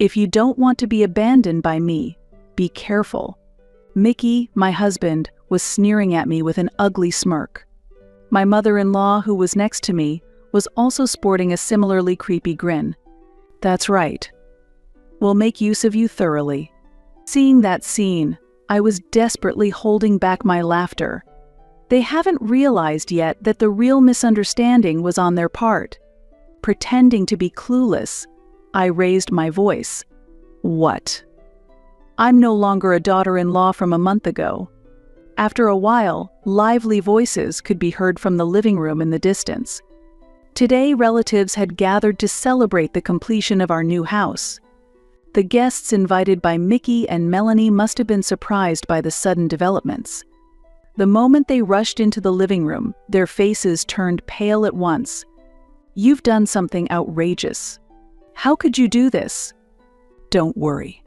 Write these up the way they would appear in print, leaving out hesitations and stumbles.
If you don't want to be abandoned by me, be careful." Mickey, my husband, was sneering at me with an ugly smirk. My mother-in-law, who was next to me, was also sporting a similarly creepy grin. "That's right. We'll make use of you thoroughly." Seeing that scene, I was desperately holding back my laughter. They haven't realized yet that the real misunderstanding was on their part. Pretending to be clueless, I raised my voice. "What? I'm no longer a daughter-in-law from a month ago." After a while, lively voices could be heard from the living room in the distance. Today, relatives had gathered to celebrate the completion of our new house. The guests invited by Mickey and Melanie must have been surprised by the sudden developments. The moment they rushed into the living room, their faces turned pale at once. "You've done something outrageous. How could you do this?" "Don't worry.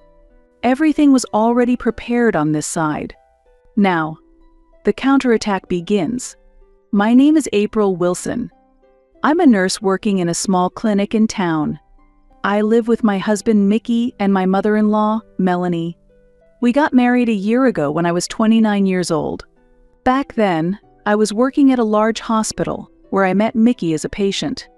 Everything was already prepared on this side. Now, the counterattack begins. My name is April Wilson. I'm a nurse working in a small clinic in town. I live with my husband Mickey and my mother-in-law, Melanie. We got married a year ago when I was 29 years old. Back then, I was working at a large hospital where I met Mickey as a patient.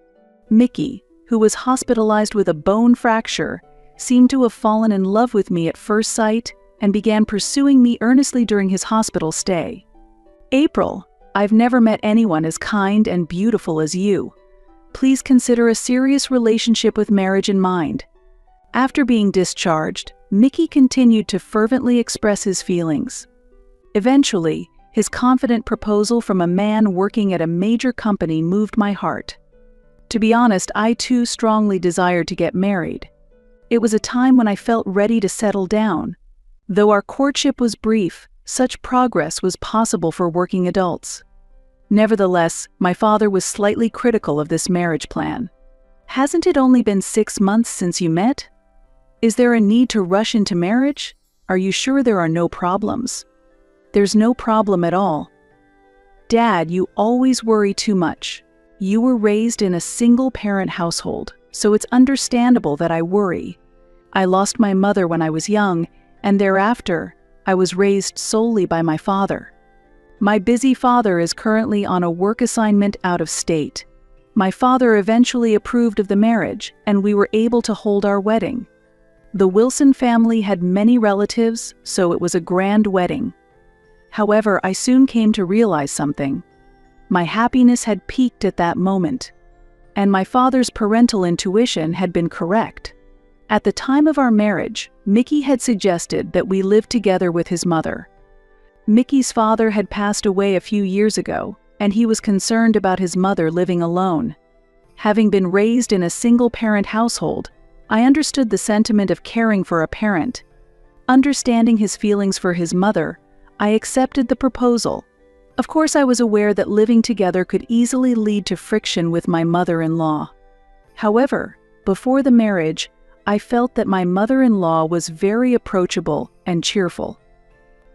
Mickey, who was hospitalized with a bone fracture, seemed to have fallen in love with me at first sight and began pursuing me earnestly during his hospital stay. "April, I've never met anyone as kind and beautiful as you. Please consider a serious relationship with marriage in mind." After being discharged, Mickey continued to fervently express his feelings. Eventually, his confident proposal from a man working at a major company moved my heart. To be honest, I too strongly desired to get married. It was a time when I felt ready to settle down. Though our courtship was brief, such progress was possible for working adults. Nevertheless, my father was slightly critical of this marriage plan. "Hasn't it only been 6 months since you met? Is there a need to rush into marriage? Are you sure there are no problems?" "There's no problem at all. Dad, you always worry too much. You were raised in a single-parent household, so it's understandable that I worry. I lost my mother when I was young, and thereafter, I was raised solely by my father. My busy father is currently on a work assignment out of state. My father eventually approved of the marriage, and we were able to hold our wedding. The Wilson family had many relatives, so it was a grand wedding. However, I soon came to realize something. My happiness had peaked at that moment, and my father's parental intuition had been correct. At the time of our marriage, Mickey had suggested that we live together with his mother. Mickey's father had passed away a few years ago, and he was concerned about his mother living alone. Having been raised in a single-parent household, I understood the sentiment of caring for a parent. Understanding his feelings for his mother, I accepted the proposal. Of course, I was aware that living together could easily lead to friction with my mother-in-law. However, before the marriage, I felt that my mother-in-law was very approachable and cheerful.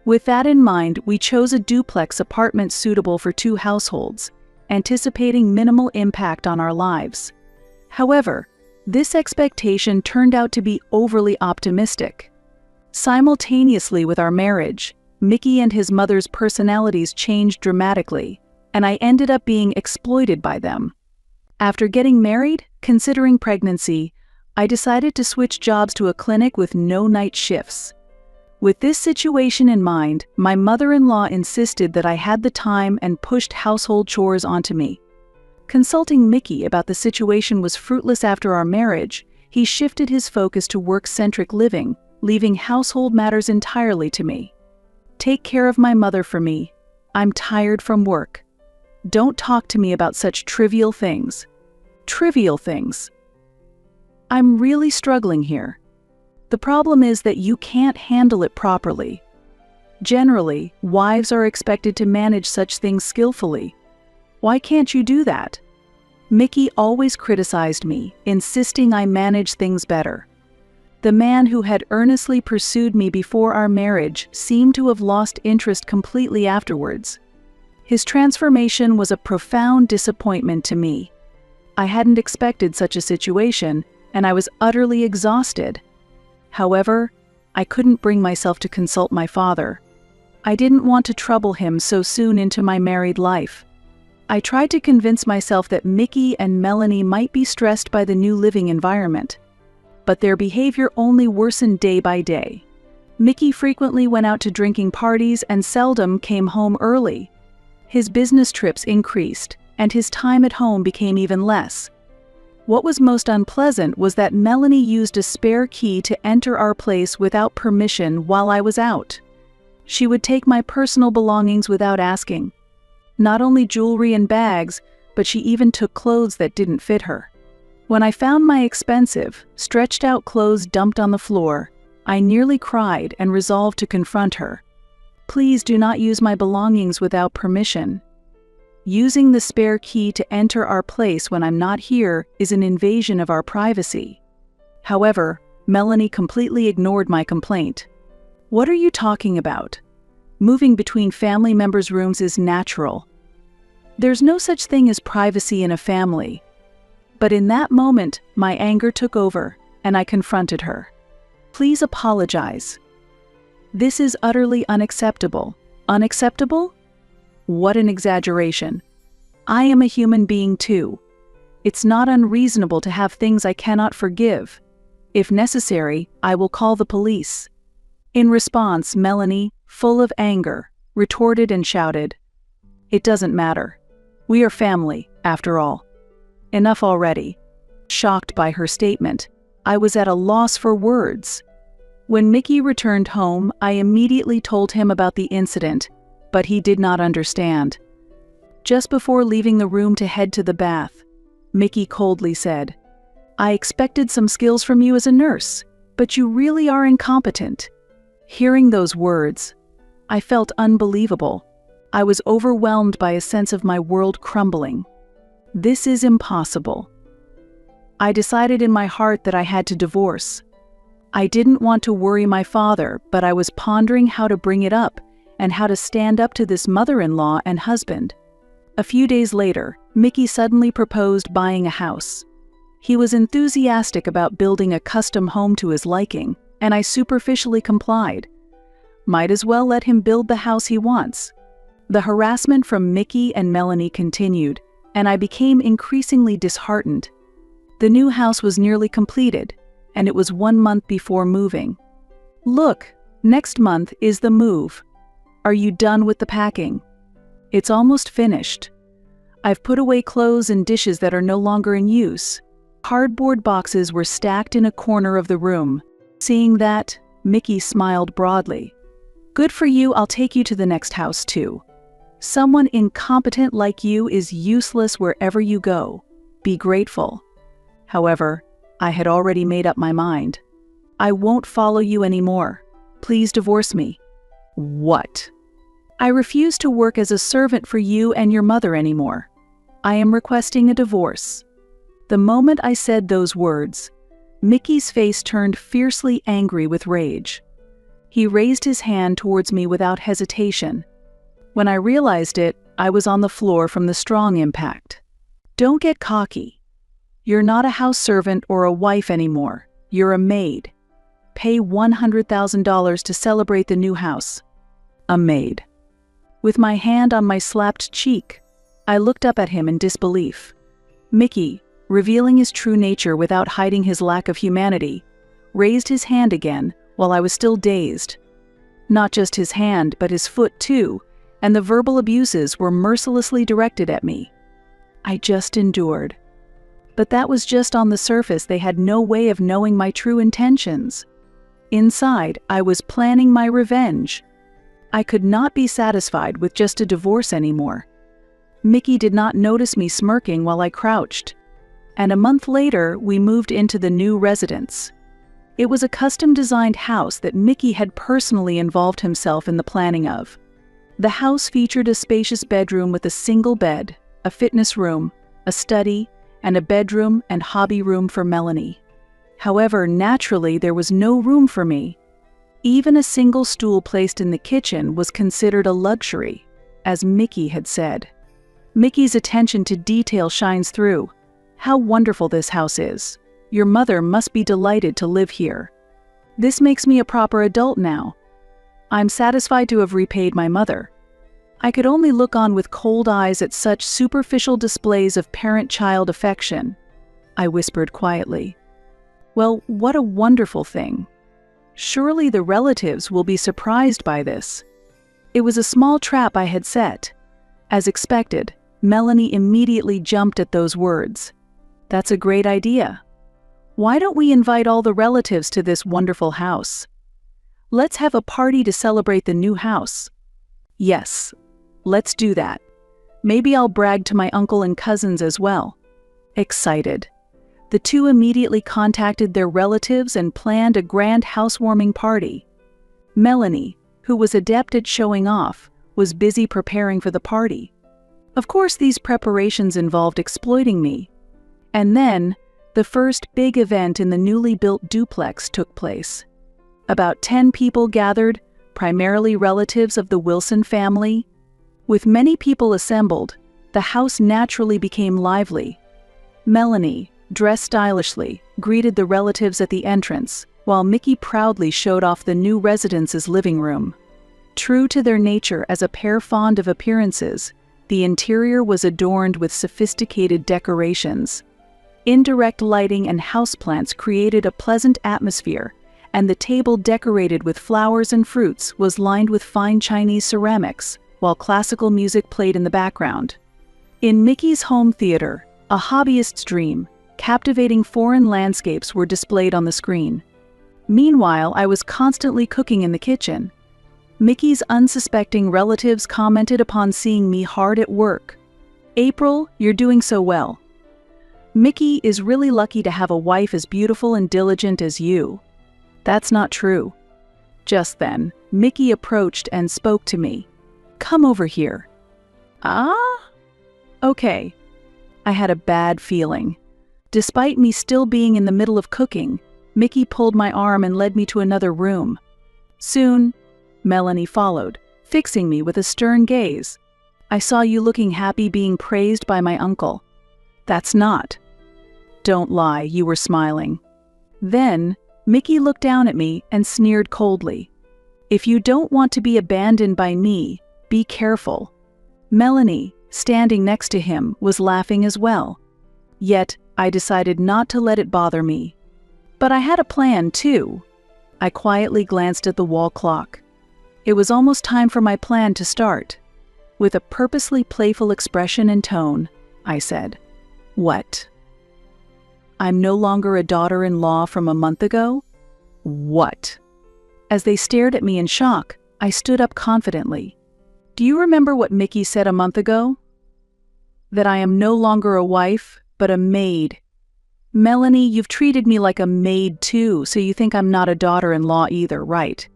With that in mind, we chose a duplex apartment suitable for 2 households, anticipating minimal impact on our lives. However, this expectation turned out to be overly optimistic. Simultaneously with our marriage, Mickey and his mother's personalities changed dramatically, and I ended up being exploited by them. After getting married, considering pregnancy, I decided to switch jobs to a clinic with no night shifts. With this situation in mind, my mother-in-law insisted that I had the time and pushed household chores onto me. Consulting Mickey about the situation was fruitless after our marriage. He shifted his focus to work-centric living, leaving household matters entirely to me. "Take care of my mother for me. I'm tired from work. Don't talk to me about such trivial things." Trivial things. I'm really struggling here. The problem is that you can't handle it properly. Generally, wives are expected to manage such things skillfully. Why can't you do that? Mickey always criticized me, insisting I manage things better. The man who had earnestly pursued me before our marriage seemed to have lost interest completely afterwards. His transformation was a profound disappointment to me. I hadn't expected such a situation, and I was utterly exhausted. However, I couldn't bring myself to consult my father. I didn't want to trouble him so soon into my married life. I tried to convince myself that Mickey and Melanie might be stressed by the new living environment. But their behavior only worsened day by day. Mickey frequently went out to drinking parties and seldom came home early. His business trips increased, and his time at home became even less. What was most unpleasant was that Melanie used a spare key to enter our place without permission while I was out. She would take my personal belongings without asking. Not only jewelry and bags, but she even took clothes that didn't fit her. When I found my expensive, stretched-out clothes dumped on the floor, I nearly cried and resolved to confront her. Please do not use my belongings without permission. Using the spare key to enter our place when I'm not here is an invasion of our privacy. However, Melanie completely ignored my complaint. What are you talking about? Moving between family members' rooms is natural. There's no such thing as privacy in a family. But in that moment, my anger took over, and I confronted her. Please apologize. This is utterly unacceptable. Unacceptable? What an exaggeration. I am a human being too. It's not unreasonable to have things I cannot forgive. If necessary, I will call the police. In response, Melanie, full of anger, retorted and shouted, "It doesn't matter. We are family, after all. Enough already." Shocked by her statement, I was at a loss for words. When Mickey returned home, I immediately told him about the incident, but he did not understand. Just before leaving the room to head to the bath, Mickey coldly said, "I expected some skills from you as a nurse, but you really are incompetent." Hearing those words, I felt unbelievable. I was overwhelmed by a sense of my world crumbling. This is impossible. I decided in my heart that I had to divorce. I didn't want to worry my father, but I was pondering how to bring it up and how to stand up to this mother-in-law and husband. A few days later, Mickey suddenly proposed buying a house. He was enthusiastic about building a custom home to his liking, and I superficially complied. Might as well let him build the house he wants. The harassment from Mickey and Melanie continued, and I became increasingly disheartened. The new house was nearly completed, and it was 1 month before moving. "Look, next month is the move. Are you done with the packing? It's almost finished. I've put away clothes and dishes that are no longer in use." Cardboard boxes were stacked in a corner of the room. Seeing that, Mickey smiled broadly. "Good for you, I'll take you to the next house too. Someone incompetent like you is useless wherever you go. Be grateful." However, I had already made up my mind. "I won't follow you anymore. Please divorce me." "What?" "I refuse to work as a servant for you and your mother anymore. I am requesting a divorce." The moment I said those words, Mickey's face turned fiercely angry with rage. He raised his hand towards me without hesitation. When I realized it, I was on the floor from the strong impact. "Don't get cocky. You're not a house servant or a wife anymore. You're a maid. Pay $100,000 to celebrate the new house." A maid. With my hand on my slapped cheek, I looked up at him in disbelief. Mickey, revealing his true nature without hiding his lack of humanity, raised his hand again while I was still dazed. Not just his hand, but his foot too, and the verbal abuses were mercilessly directed at me. I just endured. But that was just on the surface. They had no way of knowing my true intentions. Inside, I was planning my revenge. I could not be satisfied with just a divorce anymore. Mickey did not notice me smirking while I crouched. And a month later, we moved into the new residence. It was a custom-designed house that Mickey had personally involved himself in the planning of. The house featured a spacious bedroom with a single bed, a fitness room, a study, and a bedroom and hobby room for Melanie. However, naturally, there was no room for me. Even a single stool placed in the kitchen was considered a luxury, as Mickey had said. Mickey's attention to detail shines through. "How wonderful this house is. Your mother must be delighted to live here." This makes me a proper adult now. I'm satisfied to have repaid my mother. I could only look on with cold eyes at such superficial displays of parent-child affection. I whispered quietly. Well, what a wonderful thing. Surely the relatives will be surprised by this. It was a small trap I had set. As expected, Melanie immediately jumped at those words. That's a great idea. Why don't we invite all the relatives to this wonderful house? Let's have a party to celebrate the new house. Yes, let's do that. Maybe I'll brag to my uncle and cousins as well. Excited. The two immediately contacted their relatives and planned a grand housewarming party. Melanie, who was adept at showing off, was busy preparing for the party. Of course, these preparations involved exploiting me. And then, the first big event in the newly built duplex took place. About 10 people gathered, primarily relatives of the Wilson family. With many people assembled, the house naturally became lively. Melanie, dressed stylishly, greeted the relatives at the entrance, while Mickey proudly showed off the new residence's living room. True to their nature as a pair fond of appearances, the interior was adorned with sophisticated decorations. Indirect lighting and houseplants created a pleasant atmosphere, and the table decorated with flowers and fruits was lined with fine Chinese ceramics, while classical music played in the background. In Mickey's home theater, a hobbyist's dream, captivating foreign landscapes were displayed on the screen. Meanwhile, I was constantly cooking in the kitchen. Mickey's unsuspecting relatives commented upon seeing me hard at work. "April, you're doing so well. Mickey is really lucky to have a wife as beautiful and diligent as you." That's not true. Just then, Mickey approached and spoke to me. "Come over here." "Ah? Okay." I had a bad feeling. Despite me still being in the middle of cooking, Mickey pulled my arm and led me to another room. Soon, Melanie followed, fixing me with a stern gaze. "I saw you looking happy being praised by my uncle." "That's not." "Don't lie, you were smiling." Then, Mickey looked down at me and sneered coldly. "If you don't want to be abandoned by me, be careful." Melanie, standing next to him, was laughing as well. Yet, I decided not to let it bother me. But I had a plan, too. I quietly glanced at the wall clock. It was almost time for my plan to start. With a purposely playful expression and tone, I said, "What? I'm no longer a daughter-in-law from a month ago? What?" As they stared at me in shock, I stood up confidently. "Do you remember what Mickey said a month ago? That I am no longer a wife, but a maid. Melanie, you've treated me like a maid too, so you think I'm not a daughter-in-law either, right?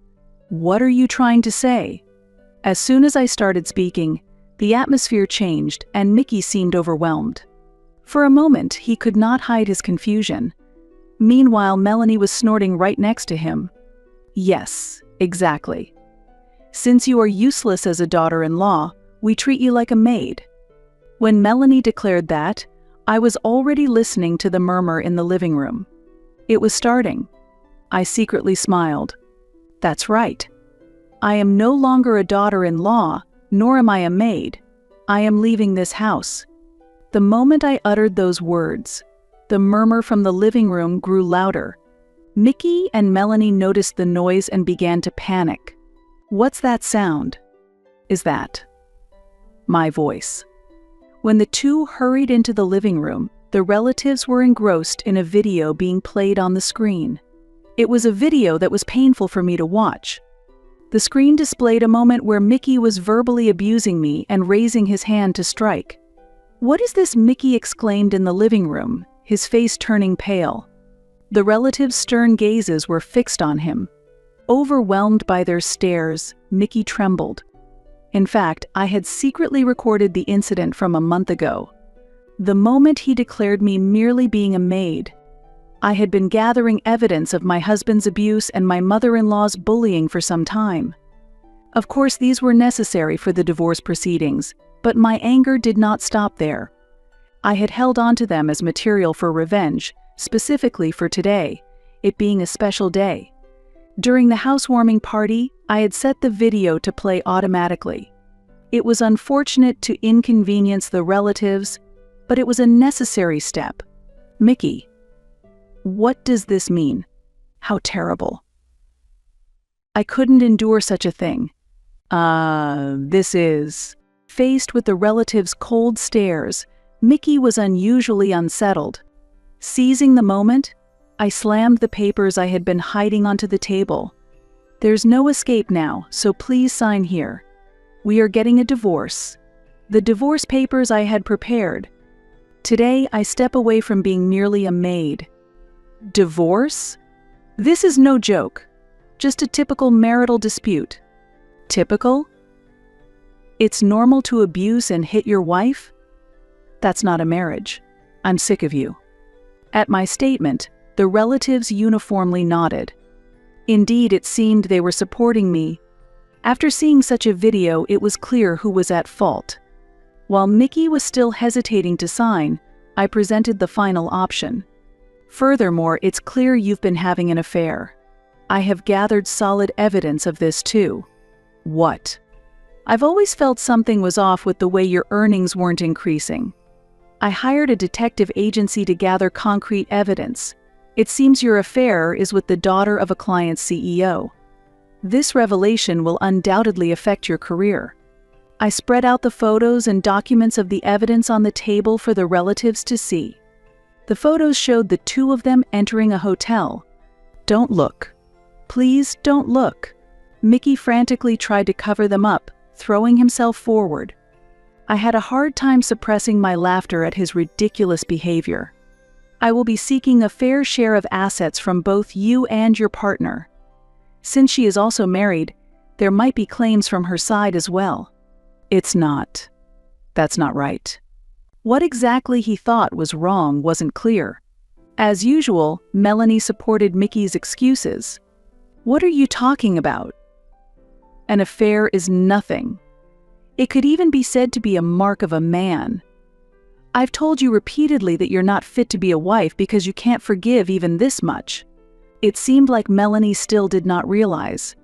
What are you trying to say?" As soon as I started speaking, the atmosphere changed and Mickey seemed overwhelmed. For a moment, he could not hide his confusion. Meanwhile, Melanie was snorting right next to him. "Yes, exactly. Since you are useless as a daughter-in-law, we treat you like a maid." When Melanie declared that, I was already listening to the murmur in the living room. It was starting. I secretly smiled. That's right. I am no longer a daughter-in-law, nor am I a maid. I am leaving this house. The moment I uttered those words, the murmur from the living room grew louder. Mickey and Melanie noticed the noise and began to panic. "What's that sound?" "Is that my voice?" When the two hurried into the living room, the relatives were engrossed in a video being played on the screen. It was a video that was painful for me to watch. The screen displayed a moment where Mickey was verbally abusing me and raising his hand to strike. "What is this?" Mickey exclaimed in the living room, his face turning pale. The relatives' stern gazes were fixed on him. Overwhelmed by their stares, Mickey trembled. In fact, I had secretly recorded the incident from a month ago. The moment he declared me merely being a maid, I had been gathering evidence of my husband's abuse and my mother-in-law's bullying for some time. Of course, these were necessary for the divorce proceedings, but my anger did not stop there. I had held on to them as material for revenge, specifically for today, it being a special day. During the housewarming party, I had set the video to play automatically. It was unfortunate to inconvenience the relatives, but it was a necessary step. Mickey, what does this mean? How terrible. I couldn't endure such a thing. This is... Faced with the relatives' cold stares, Mickey was unusually unsettled. Seizing the moment, I slammed the papers I had been hiding onto the table. There's no escape now, so please sign here. We are getting a divorce. The divorce papers I had prepared. Today, I step away from being merely a maid. Divorce? This is no joke. Just a typical marital dispute. Typical? It's normal to abuse and hit your wife? That's not a marriage. I'm sick of you. At my statement, the relatives uniformly nodded. Indeed, it seemed they were supporting me. After seeing such a video, it was clear who was at fault. While Mickey was still hesitating to sign, I presented the final option. Furthermore, it's clear you've been having an affair. I have gathered solid evidence of this too. What? I've always felt something was off with the way your earnings weren't increasing. I hired a detective agency to gather concrete evidence. It seems your affair is with the daughter of a client's CEO. This revelation will undoubtedly affect your career. I spread out the photos and documents of the evidence on the table for the relatives to see. The photos showed the two of them entering a hotel. Don't look. Please don't look. Mickey frantically tried to cover them up, throwing himself forward. I had a hard time suppressing my laughter at his ridiculous behavior. I will be seeking a fair share of assets from both you and your partner. Since she is also married, there might be claims from her side as well. It's not. That's not right. What exactly he thought was wrong wasn't clear. As usual, Melanie supported Mickey's excuses. What are you talking about? An affair is nothing. It could even be said to be a mark of a man. I've told you repeatedly that you're not fit to be a wife because you can't forgive even this much. It seemed like Melanie still did not realize.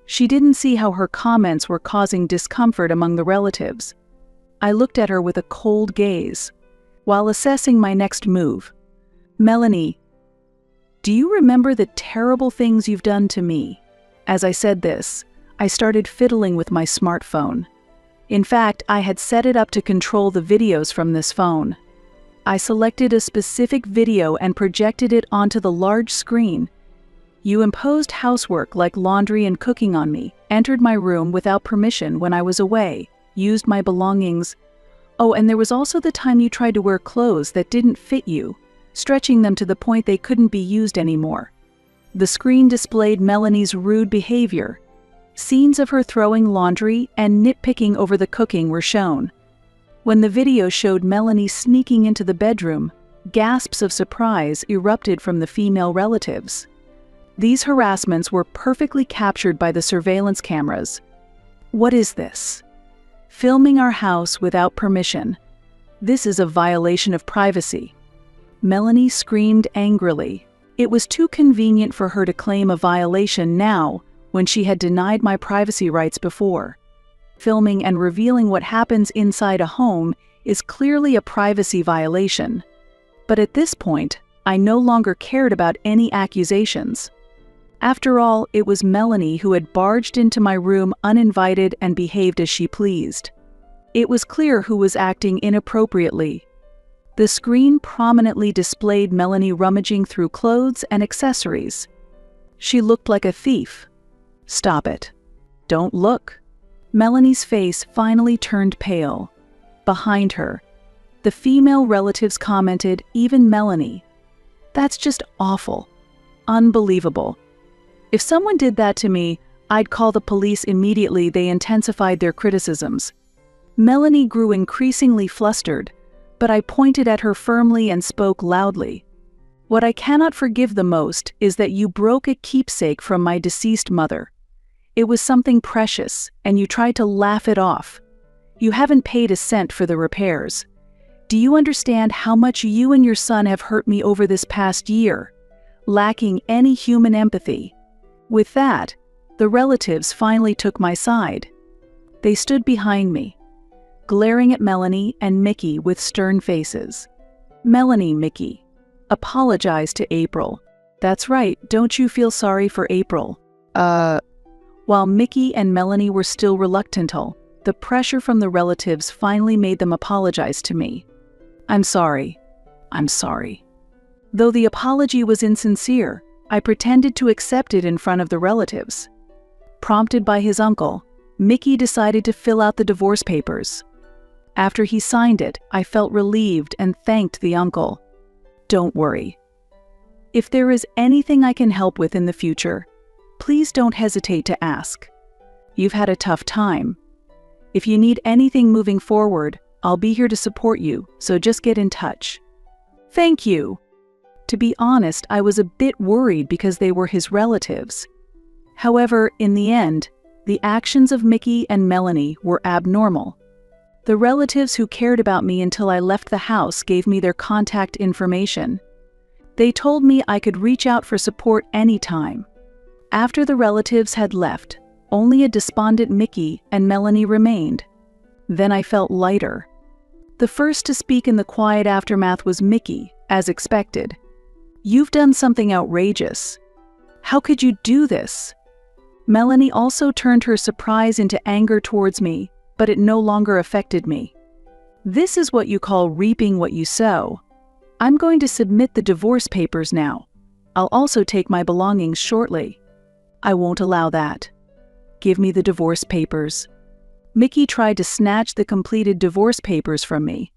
She didn't see how her comments were causing discomfort among the relatives. I looked at her with a cold gaze, while assessing my next move. Melanie, do you remember the terrible things you've done to me? As I said this, I started fiddling with my smartphone. In fact, I had set it up to control the videos from this phone. I selected a specific video and projected it onto the large screen. You imposed housework like laundry and cooking on me, entered my room without permission when I was away, used my belongings. Oh, and there was also the time you tried to wear clothes that didn't fit you, stretching them to the point they couldn't be used anymore. The screen displayed Melanie's rude behavior. Scenes of her throwing laundry and nitpicking over the cooking were shown. When the video showed Melanie sneaking into the bedroom, gasps of surprise erupted from the female relatives. These harassments were perfectly captured by the surveillance cameras. What is this? Filming our house without permission. This is a violation of privacy. Melanie screamed angrily. It was too convenient for her to claim a violation now, when she had denied my privacy rights before. Filming and revealing what happens inside a home is clearly a privacy violation. But at this point, I no longer cared about any accusations. After all, it was Melanie who had barged into my room uninvited and behaved as she pleased. It was clear who was acting inappropriately. The screen prominently displayed Melanie rummaging through clothes and accessories. She looked like a thief. Stop it. Don't look. Melanie's face finally turned pale. Behind her, the female relatives commented, even Melanie. That's just awful. Unbelievable. If someone did that to me, I'd call the police immediately. They intensified their criticisms. Melanie grew increasingly flustered, but I pointed at her firmly and spoke loudly. What I cannot forgive the most is that you broke a keepsake from my deceased mother. It was something precious, and you tried to laugh it off. You haven't paid a cent for the repairs. Do you understand how much you and your son have hurt me over this past year? Lacking any human empathy. With that, the relatives finally took my side. They stood behind me, glaring at Melanie and Mickey with stern faces. "Melanie, Mickey, apologize to April. That's right, don't you feel sorry for April?" While Mickey and Melanie were still reluctant, the pressure from the relatives finally made them apologize to me. "I'm sorry. I'm sorry." Though the apology was insincere, I pretended to accept it in front of the relatives. Prompted by his uncle, Mickey decided to fill out the divorce papers. After he signed it, I felt relieved and thanked the uncle. "Don't worry. If there is anything I can help with in the future, please don't hesitate to ask. You've had a tough time. If you need anything moving forward, I'll be here to support you, so just get in touch." "Thank you." To be honest, I was a bit worried because they were his relatives. However, in the end, the actions of Mickey and Melanie were abnormal. The relatives who cared about me until I left the house gave me their contact information. They told me I could reach out for support anytime. After the relatives had left, only a despondent Mickey and Melanie remained. Then I felt lighter. The first to speak in the quiet aftermath was Mickey, as expected. "You've done something outrageous. How could you do this?" Melanie also turned her surprise into anger towards me, but it no longer affected me. "This is what you call reaping what you sow. I'm going to submit the divorce papers now. I'll also take my belongings shortly." "I won't allow that. Give me the divorce papers." Mickey tried to snatch the completed divorce papers from me.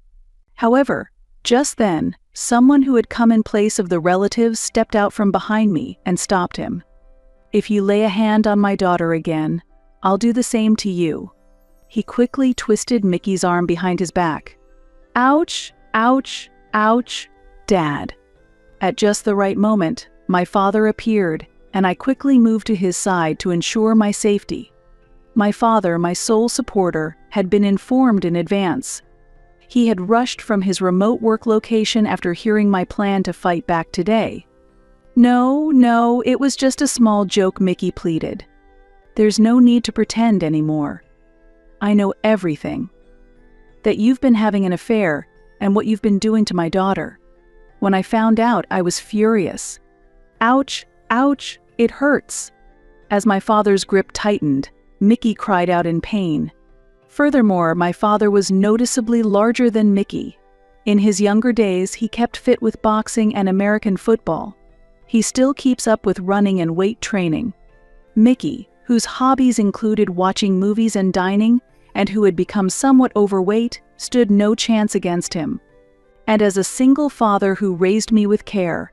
However, just then, someone who had come in place of the relatives stepped out from behind me and stopped him. "If you lay a hand on my daughter again, I'll do the same to you." He quickly twisted Mickey's arm behind his back. "Ouch, ouch, ouch, Dad." At just the right moment, my father appeared, and I quickly moved to his side to ensure my safety. My father, my sole supporter, had been informed in advance. He had rushed from his remote work location after hearing my plan to fight back today. No, it was just a small joke," Mickey pleaded. "There's no need to pretend anymore. I know everything. That you've been having an affair and what you've been doing to my daughter. When I found out, I was furious. Ouch, ouch, it hurts." As my father's grip tightened, Mickey cried out in pain. Furthermore, my father was noticeably larger than Mickey. In his younger days, he kept fit with boxing and American football. He still keeps up with running and weight training. Mickey, whose hobbies included watching movies and dining, and who had become somewhat overweight, stood no chance against him. And as a single father who raised me with care,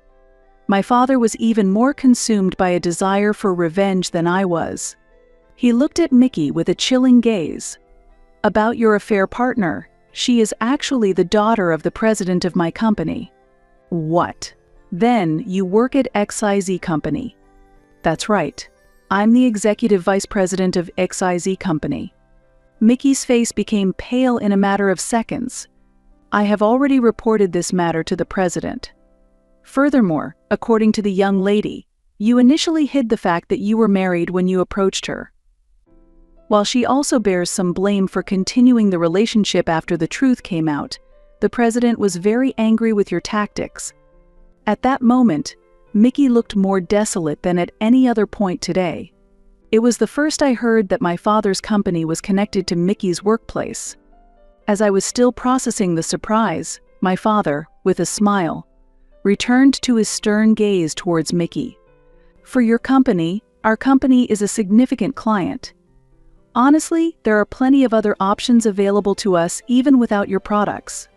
my father was even more consumed by a desire for revenge than I was. He looked at Mickey with a chilling gaze. "About your affair partner, she is actually the daughter of the president of my company." "What? Then you work at XIZ Company?" "That's right. I'm the executive vice president of XIZ Company." Mickey's face became pale in a matter of seconds. "I have already reported this matter to the president. Furthermore, according to the young lady, you initially hid the fact that you were married when you approached her. While she also bears some blame for continuing the relationship after the truth came out, the president was very angry with your tactics." At that moment, Mickey looked more desolate than at any other point today. It was the first I heard that my father's company was connected to Mickey's workplace. As I was still processing the surprise, my father, with a smile, returned to his stern gaze towards Mickey. "For your company, our company is a significant client. Honestly, there are plenty of other options available to us even without your products.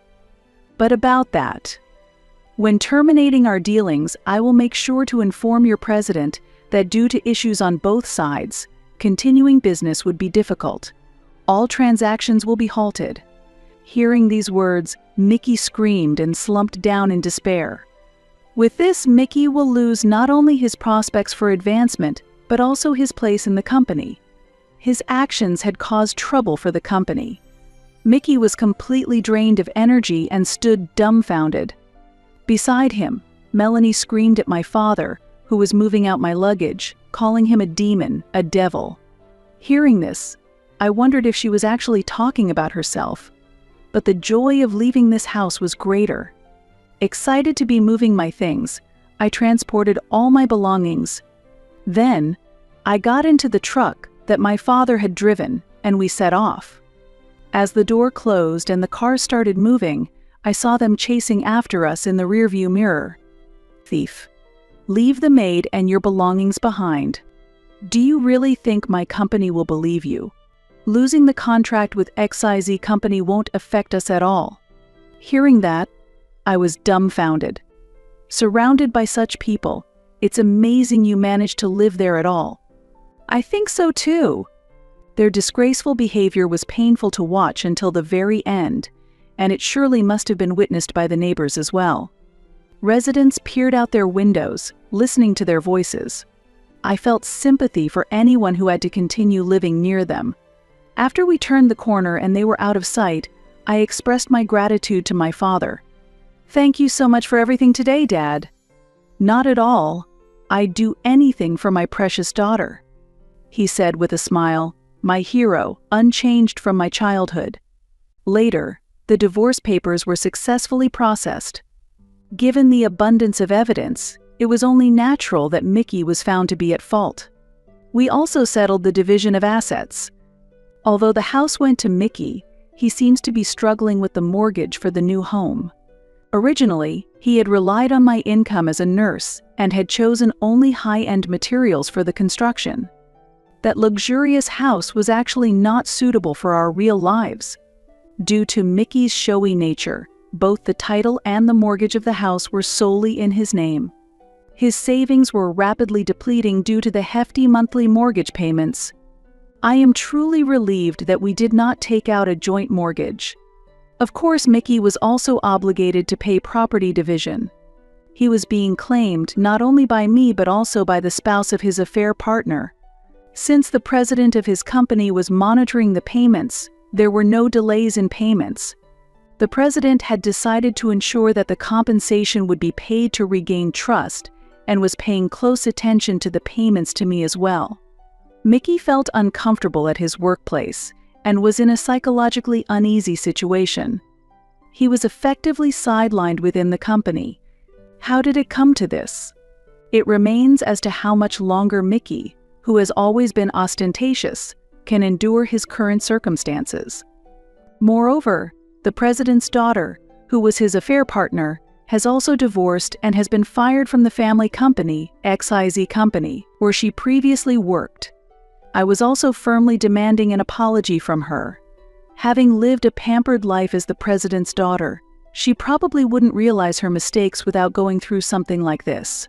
But about that, when terminating our dealings, I will make sure to inform your president that due to issues on both sides, continuing business would be difficult. All transactions will be halted." Hearing these words, Mickey screamed and slumped down in despair. With this, Mickey will lose not only his prospects for advancement, but also his place in the company. His actions had caused trouble for the company. Mickey was completely drained of energy and stood dumbfounded. Beside him, Melanie screamed at my father, who was moving out my luggage, calling him a demon, a devil. Hearing this, I wondered if she was actually talking about herself. But the joy of leaving this house was greater. Excited to be moving my things, I transported all my belongings. Then, I got into the truck that my father had driven, and we set off. As the door closed and the car started moving, I saw them chasing after us in the rearview mirror. Thief. Leave the maid and your belongings behind. Do you really think my company will believe you? Losing the contract with XYZ company won't affect us at all. Hearing that, I was dumbfounded. Surrounded by such people, it's amazing you managed to live there at all. I think so too. Their disgraceful behavior was painful to watch until the very end, and it surely must have been witnessed by the neighbors as well. Residents peered out their windows, listening to their voices. I felt sympathy for anyone who had to continue living near them. After we turned the corner and they were out of sight, I expressed my gratitude to my father. "Thank you so much for everything today, Dad." "Not at all. I'd do anything for my precious daughter," he said with a smile, my hero, unchanged from my childhood. Later, the divorce papers were successfully processed. Given the abundance of evidence, it was only natural that Mickey was found to be at fault. We also settled the division of assets. Although the house went to Mickey, he seems to be struggling with the mortgage for the new home. Originally, he had relied on my income as a nurse and had chosen only high-end materials for the construction. That luxurious house was actually not suitable for our real lives. Due to Mickey's showy nature, both the title and the mortgage of the house were solely in his name. His savings were rapidly depleting due to the hefty monthly mortgage payments. I am truly relieved that we did not take out a joint mortgage. Of course, Mickey was also obligated to pay property division. He was being claimed not only by me but also by the spouse of his affair partner. Since the president of his company was monitoring the payments, there were no delays in payments. The president had decided to ensure that the compensation would be paid to regain trust and was paying close attention to the payments to me as well. Mickey felt uncomfortable at his workplace and was in a psychologically uneasy situation. He was effectively sidelined within the company. How did it come to this? It remains as to how much longer Mickey, who has always been ostentatious, can endure his current circumstances. Moreover, the president's daughter, who was his affair partner, has also divorced and has been fired from the family company, XYZ Company, where she previously worked. I was also firmly demanding an apology from her. Having lived a pampered life as the president's daughter, she probably wouldn't realize her mistakes without going through something like this.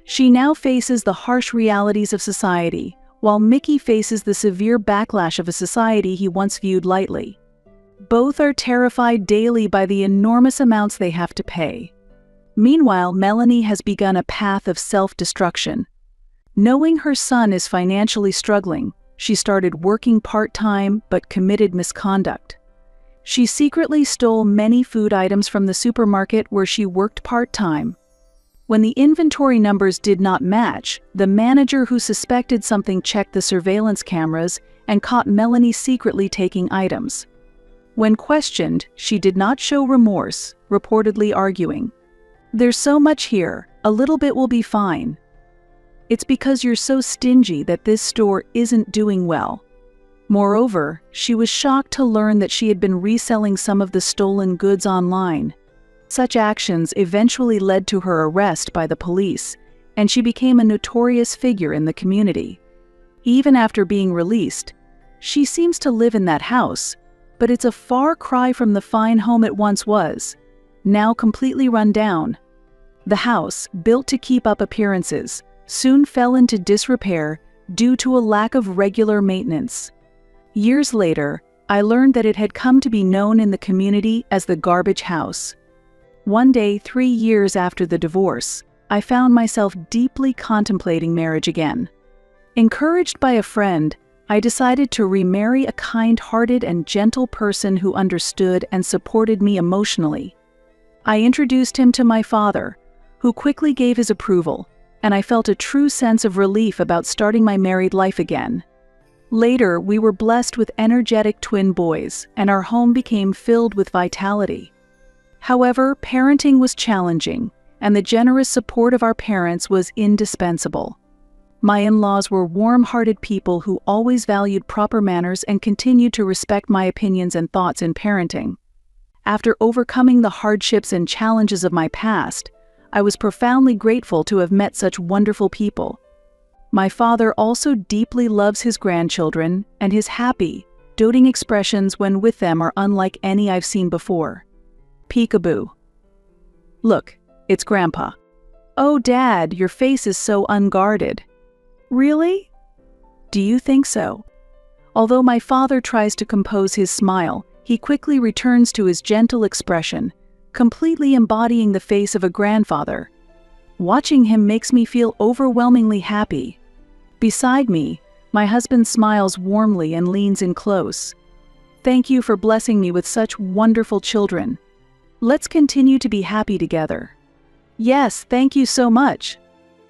She now faces the harsh realities of society, while Mickey faces the severe backlash of a society he once viewed lightly. Both are terrified daily by the enormous amounts they have to pay. Meanwhile, Melanie has begun a path of self-destruction. Knowing her son is financially struggling, she started working part-time but committed misconduct. She secretly stole many food items from the supermarket where she worked part-time. When the inventory numbers did not match, the manager who suspected something checked the surveillance cameras and caught Melanie secretly taking items. When questioned, she did not show remorse, reportedly arguing, "There's so much here, a little bit will be fine. It's because you're so stingy that this store isn't doing well." Moreover, she was shocked to learn that she had been reselling some of the stolen goods online. Such actions eventually led to her arrest by the police, and she became a notorious figure in the community. Even after being released, she seems to live in that house, but it's a far cry from the fine home it once was, now completely run down. The house, built to keep up appearances, soon fell into disrepair due to a lack of regular maintenance. Years later, I learned that it had come to be known in the community as the garbage house. One day, 3 years after the divorce, I found myself deeply contemplating marriage again. Encouraged by a friend, I decided to remarry a kind-hearted and gentle person who understood and supported me emotionally. I introduced him to my father, who quickly gave his approval, and I felt a true sense of relief about starting my married life again. Later, we were blessed with energetic twin boys, and our home became filled with vitality. However, parenting was challenging, and the generous support of our parents was indispensable. My in-laws were warm-hearted people who always valued proper manners and continued to respect my opinions and thoughts in parenting. After overcoming the hardships and challenges of my past, I was profoundly grateful to have met such wonderful people. My father also deeply loves his grandchildren, and his happy, doting expressions when with them are unlike any I've seen before. Peekaboo. Look, it's Grandpa. Oh, Dad, your face is so unguarded. Really? Do you think so? Although my father tries to compose his smile, he quickly returns to his gentle expression, completely embodying the face of a grandfather. Watching him makes me feel overwhelmingly happy. Beside me, my husband smiles warmly and leans in close. Thank you for blessing me with such wonderful children. Let's continue to be happy together. Yes, thank you so much.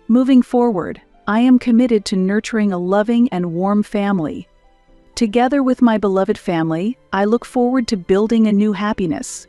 Moving forward, I am committed to nurturing a loving and warm family. Together with my beloved family, I look forward to building a new happiness.